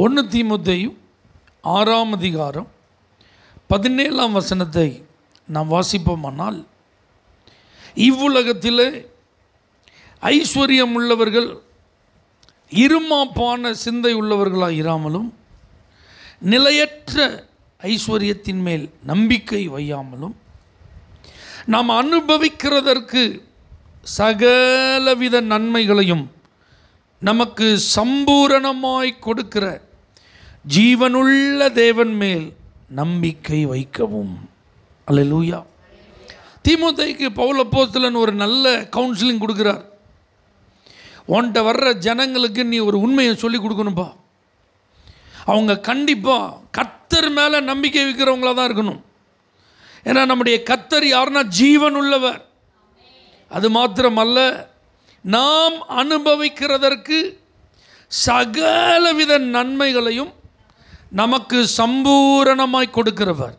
1 தீமோத்தேயு 6ஆம் அதிகாரம் 17ஆம் வசனத்தை நாம் வாசிப்போமானால், இவ்வுலகத்திலே ஐஸ்வர்யம் உள்ளவர்கள் இருமாப்பான சிந்தை உள்ளவர்களாக இராமலும், நிலையற்ற ஐஸ்வர்யத்தின் மேல் நம்பிக்கை வையாமலும், நாம் அனுபவிக்கிறதற்கு சகலவித நன்மைகளையும் நமக்கு சம்பூரணமாய் கொடுக்கிற ஜீவனுள்ள தேவன் மேல் நம்பிக்கை வைக்கவும். அல்லேலூயா. தீமோத்தேயுக்கு பவுல் அப்போஸ்தலன் ஒரு நல்ல கவுன்சிலிங் கொடுக்குறார். உன்கிட்ட வர்ற ஜனங்களுக்கு நீ ஒரு உண்மையை சொல்லி கொடுக்கணும்பா. அவங்க கண்டிப்பாக கர்த்தர் மேலே நம்பிக்கை வைக்கிறவங்களாக தான் இருக்கணும். ஏன்னா நம்முடைய கர்த்தர் யாருன்னா ஜீவன் உள்ளவர். அது மாத்திரமல்ல, நாம் அனுபவிக்கிறதற்கு சகலவித நன்மைகளையும் நமக்கு சம்பூரணமாய் கொடுக்கிறவர்.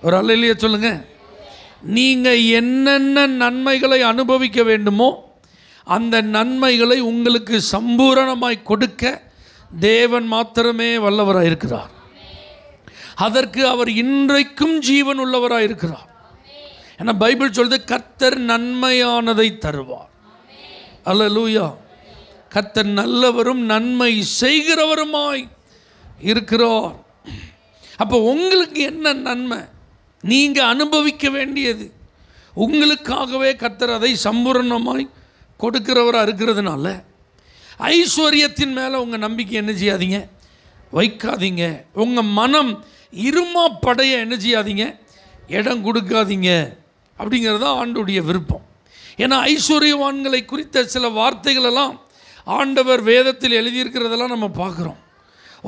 ஒரு அல்லேலூயா சொல்லுங்க. நீங்கள் என்னென்ன நன்மைகளை அனுபவிக்க வேண்டுமோ அந்த நன்மைகளை உங்களுக்கு சம்பூரணமாய் கொடுக்க தேவன் மாத்திரமே வல்லவராக இருக்கிறார். அதற்கு அவர் இன்றைக்கும் ஜீவன் உள்ளவராக இருக்கிறார். ஏன்னா பைபிள் சொல்லுது, கர்த்தர் நன்மையானதை தருவார். அல்லேலூயா. கர்த்தர் நல்லவரும் நன்மை செய்கிறவருமாய் இருக்கிறார். அப்போ உங்களுக்கு என்ன நன்மை, நீங்கள் அனுபவிக்க வேண்டியது, உங்களுக்காகவே கர்த்தர் அதை சம்பூரணமாய் கொடுக்கிறவராக இருக்கிறதுனால ஐஸ்வர்யத்தின் மேலே உங்கள் நம்பிக்கை என்ன செய்யாதீங்க, வைக்காதீங்க. உங்கள் மனம் இருமாப்படைய என்ன செய்யாதீங்க, இடம் கொடுக்காதீங்க. அப்படிங்கிறது தான் ஆண்டவருடைய விருப்பம். ஏன்னா ஐஸ்வர்யவான்களை குறித்த சில வார்த்தைகளெல்லாம் ஆண்டவர் வேதத்தில் எழுதியிருக்கிறதெல்லாம் நம்ம பார்க்குறோம்.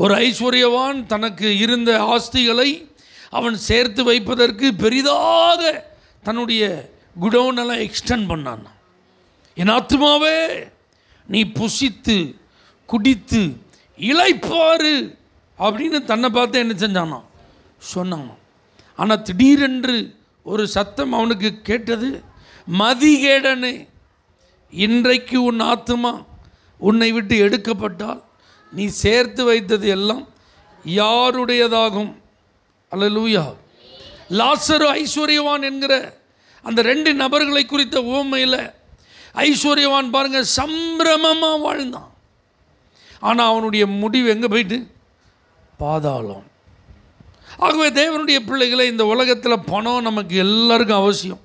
ஒரு ஐஸ்வர்யவான் தனக்கு இருந்த ஆஸ்திகளை அவன் சேர்த்து வைப்பதற்கு பெரிதாக தன்னுடைய குடோனெல்லாம் எக்ஸ்டெண்ட் பண்ணான். என் ஆத்துமாவே நீ புசித்து குடித்து இளைப்பாரு அப்படின்னு தன்னை பார்த்து என்ன செஞ்சானோ சொன்னானோ. ஆனால் திடீரென்று ஒரு சத்தம் அவனுக்கு கேட்டது, மதிகேடனே, இன்றைக்கு உன் ஆத்துமா உன்னை விட்டு எடுக்கப்பட்டால் நீ சேர்த்து வைத்தது எல்லாம் யாருடையதாகும்? அல்லேலூயா. லாசரு ஐஸ்வர்யவான் என்கிற அந்த 2 நபர்களை குறித்த உவமையில் ஐஸ்வர்யவான் பாருங்க சம்பிரமமாக வாழ்ந்தான். ஆனால் அவனுடைய முடிவு எங்கே போயிட்டு? பாதாளம். ஆகவே தேவனுடைய பிள்ளைகளை, இந்த உலகத்தில் பணம் நமக்கு எல்லாருக்கும் அவசியம்.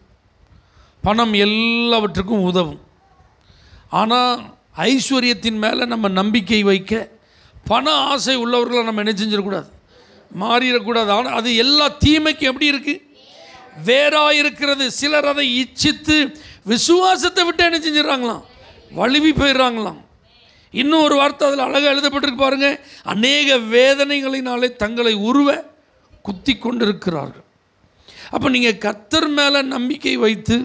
பணம் எல்லாவற்றுக்கும் உதவும். ஆனால் ஐஸ்வர்யத்தின் மேலே நம்ம நம்பிக்கை வைக்க பண ஆசை உள்ளவர்களை நம்ம என்ன செஞ்சிடக்கூடாது, மாறிடக்கூடாது. ஆனால் அது எல்லா தீமைக்கும் எப்படி இருக்குது, வேறாக இருக்கிறது. சிலர் அதை இச்சித்து விசுவாசத்தை விட்டு என்ன செஞ்சிடறாங்களாம், வழுவி போயிடுறாங்களாம். இன்னும் ஒரு வார்த்தை அதில் அழகாக எழுதப்பட்டிருக்கு பாருங்க, அநேக வேதனைகளினாலே தங்களை உருவ குத்தி கொண்டிருக்கிறார்கள். அப்போ நீங்கள் கர்த்தர் மேலே நம்பிக்கை வைத்து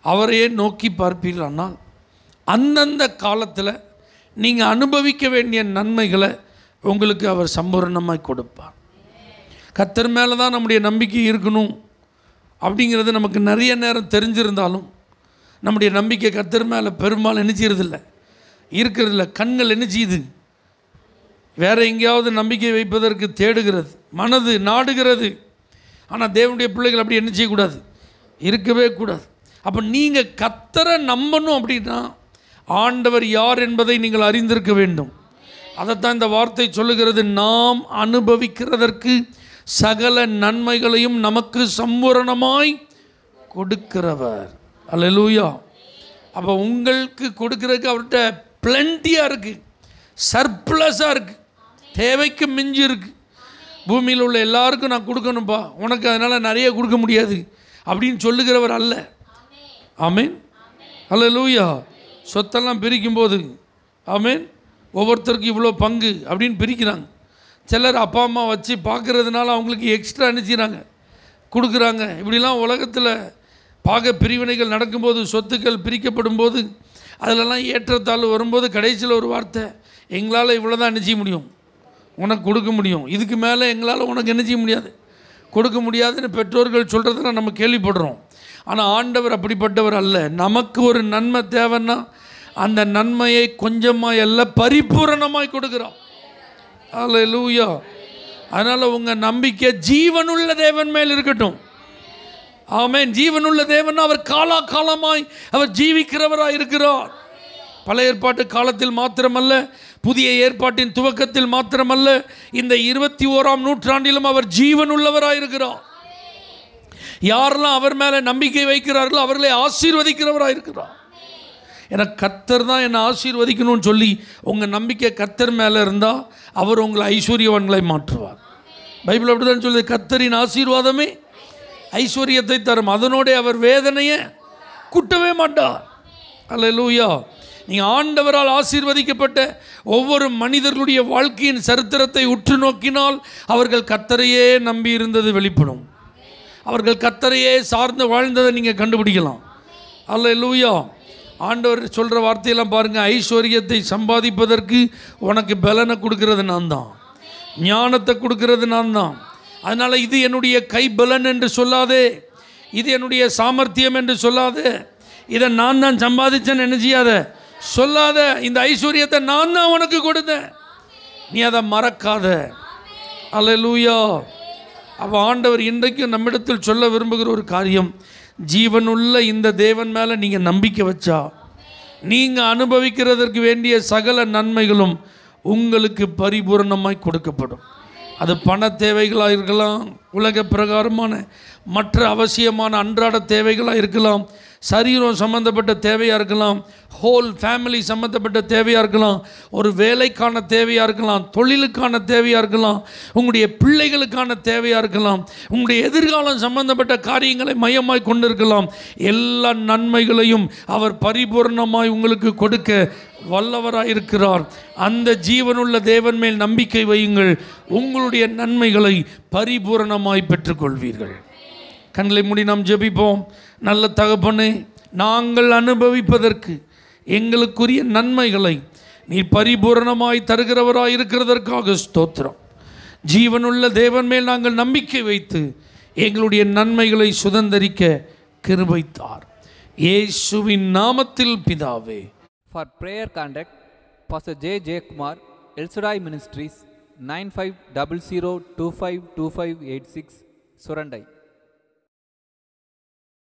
அவரையே நோக்கி பார்ப்பீர்களானால் அந்தந்த காலத்தில் நீங்கள் அனுபவிக்க வேண்டிய நன்மைகளை உங்களுக்கு அவர் சம்பூரணமாய் கொடுப்பார். கர்த்தர் மேலே தான் நம்முடைய நம்பிக்கை இருக்கணும் அப்படிங்கிறது நமக்கு நிறைய நேரம் தெரிஞ்சிருந்தாலும் நம்முடைய நம்பிக்கை கர்த்தர் மேலே பெரும்பாலும் என்ன செய்யறதில்லை, இருக்கிறதில்ல. கண்கள் என்ன செய்யுது, வேறு எங்கேயாவது நம்பிக்கை வைப்பதற்கு தேடுகிறது, மனது நாடுகிறது. ஆனால் தேவனுடைய பிள்ளைகள் அப்படி என்ன செய்யக்கூடாது, இருக்கவே கூடாது. அப்போ நீங்கள் கர்த்தரை நம்பணும் அப்படின்னா ஆண்டவர் யார் என்பதை நீங்கள் அறிந்திருக்க வேண்டும். அதைத்தான் இந்த வார்த்தை சொல்லுகிறது, நாம் அனுபவிக்கிறதற்கு சகல நன்மைகளையும் நமக்கு சம்பூரணமாய் கொடுக்கிறவர். அல்லேலூயா. அப்போ உங்களுக்கு கொடுக்கறதுக்கு அவர்கிட்ட பிளென்ட்டியாக இருக்குது, சர்ப்ளஸாக இருக்குது, தேவைக்கு மிஞ்சி இருக்குது. பூமியில் உள்ள எல்லாருக்கும் நான் கொடுக்கணும்ப்பா, உனக்கு அதனால் நிறைய கொடுக்க முடியாது அப்படின்னு சொல்லுகிறவர் அல்ல. ஆமேன். அல்லேலூயா. சொத்தெல்லாம் பிரிக்கும்போது ஆமேன், ஒவ்வொருத்தருக்கும் இவ்வளோ பங்கு அப்படின்னு பிரிக்கிறாங்க. சிலர் அப்பா அம்மா வச்சு பார்க்குறதுனால அவங்களுக்கு எக்ஸ்ட்ரா அனுப்பிச்சிக்கிறாங்க, கொடுக்குறாங்க. இப்படிலாம் உலகத்தில் பாக பிரிவினைகள் நடக்கும்போது, சொத்துக்கள் பிரிக்கப்படும் போது, அதிலெல்லாம் ஏற்றத்தாழ்வு வரும்போது கடைசியில் ஒரு வார்த்தை, எங்களால் இவ்வளோ தான் என்ன செய்ய முடியும், உனக்கு கொடுக்க முடியும், இதுக்கு மேலே எங்களால் உனக்கு என்ன செய்ய முடியாது, கொடுக்க முடியாதுன்னு பெற்றோர்கள் சொல்கிறதெல்லாம் நம்ம கேள்விப்படுறோம். ஆனால் ஆண்டவர் அப்படிப்பட்டவர் அல்ல. நமக்கு ஒரு நன்மை தேவைன்னா அந்த நன்மையை கொஞ்சமாய் அல்ல பரிபூரணமாய் கொடுக்குறோம். அல்லேலூயா. அதனால் உங்கள் நம்பிக்கை ஜீவனுள்ள தேவன் மேல் இருக்கட்டும். ஆமென். ஜீவனுள்ள தேவன் அவர் காலாகாலமாய் அவர் ஜீவிக்கிறவராக இருக்கிறார். பழைய ஏற்பாட்டு காலத்தில் மாத்திரமல்ல, புதிய ஏற்பாட்டின் துவக்கத்தில் மாத்திரமல்ல, இந்த 21ஆம் நூற்றாண்டிலும் அவர் ஜீவனுள்ளவராக இருக்கிறார். யாரெல்லாம் அவர் மேலே நம்பிக்கை வைக்கிறார்களோ அவர்களை ஆசீர்வதிக்கிறவராக இருக்கிறார். எனக்கு கர்த்தர் தான் என்னை ஆசீர்வதிக்கணும்னு சொல்லி உங்கள் நம்பிக்கை கர்த்தர் மேலே இருந்தால் அவர் உங்களை ஐஸ்வர்யவான்களை மாற்றுவார். பைபிள் அப்படி தான் சொல்லுது, கர்த்தரின் ஆசீர்வாதமே ஐஸ்வர்யத்தை தரும், அதனோட அவர் வேதனையை கூட்டவே மாட்டார். அல்லேலூயா. நீங்கள் ஆண்டவரால் ஆசீர்வதிக்கப்பட்ட ஒவ்வொரு மனிதர்களுடைய வாழ்க்கையின் சரித்திரத்தை உற்று நோக்கினால் அவர்கள் கர்த்தரையே நம்பி இருந்தது வெளிப்படும். அவர்கள் கர்த்தரையே சார்ந்து வாழ்ந்ததை நீங்கள் கண்டுபிடிக்கலாம். அல்லேலூயா. ஆண்டவர் சொல்கிற வார்த்தையெல்லாம் பாருங்கள், ஐஸ்வர்யத்தை சம்பாதிப்பதற்கு உனக்கு பலனை கொடுக்கறது நான் தான், ஞானத்தை கொடுக்கறது நான் தான். அதனால் இது என்னுடைய கைபலன் என்று சொல்லாதே, இது என்னுடைய சாமர்த்தியம் என்று சொல்லாதே, இதை நான் தான் சம்பாதிச்சேன்னு என்ன செய்யாத சொல்லாத. இந்த ஐஸ்வர்யத்தை நான் தான் உனக்கு கொடுத்தேன், நீ அதை மறக்காத. அல்லேலூயா. அப்போ ஆண்டவர் இன்றைக்கும் நம்மிடத்தில் சொல்ல விரும்புகிற ஒரு காரியம், ஜீவனுள்ள இந்த தேவன் மேலே நீங்கள் நம்பிக்கை வச்சா நீங்கள் அனுபவிக்கிறதற்கு வேண்டிய சகல நன்மைகளும் உங்களுக்கு பரிபூரணமாய் கொடுக்கப்படும். அது பண தேவைகளாக இருக்கலாம், உலக பிரகாரமான மற்ற அவசியமான அன்றாட தேவைகளாக இருக்கலாம், சரீரம் சம்மந்தப்பட்ட தேவையாக இருக்கலாம், ஹோல் ஃபேமிலி சம்மந்தப்பட்ட தேவையாக இருக்கலாம், ஒரு வேலைக்கான தேவையாக இருக்கலாம், தொழிலுக்கான தேவையாக இருக்கலாம், உங்களுடைய பிள்ளைகளுக்கான தேவையாக இருக்கலாம், உங்களுடைய எதிர்காலம் சம்பந்தப்பட்ட காரியங்களை மையமாய் கொண்டிருக்கலாம். எல்லா நன்மைகளையும் அவர் பரிபூர்ணமாய் உங்களுக்கு கொடுக்க வல்லவராக இருக்கிறார். அந்த ஜீவனுள்ள தேவன் மேல் நம்பிக்கை வையுங்கள், உங்களுடைய நன்மைகளை பரிபூரணமாய் பெற்றுக்கொள்வீர்கள். கண்களை மூடி நாம் ஜெபிப்போம். நல்ல தகப்பனே, நாங்கள் அனுபவிப்பதற்கு எங்களுக்குரிய நன்மைகளை நீர் பரிபூரணமாய் தருகிறவராய் இருக்கிறதற்காக ஸ்தோத்திரம். ஜீவனுள்ள தேவன் மேல் நாங்கள் நம்பிக்கை வைத்து எங்களுடைய நன்மைகளை சுதந்தரிக்க கிருபை தார். இயேசுவின் நாமத்தில் பிதாவே. For prayer contact, Pastor J. Kumar, El Shaddai Ministries, 9500252586, Surandai.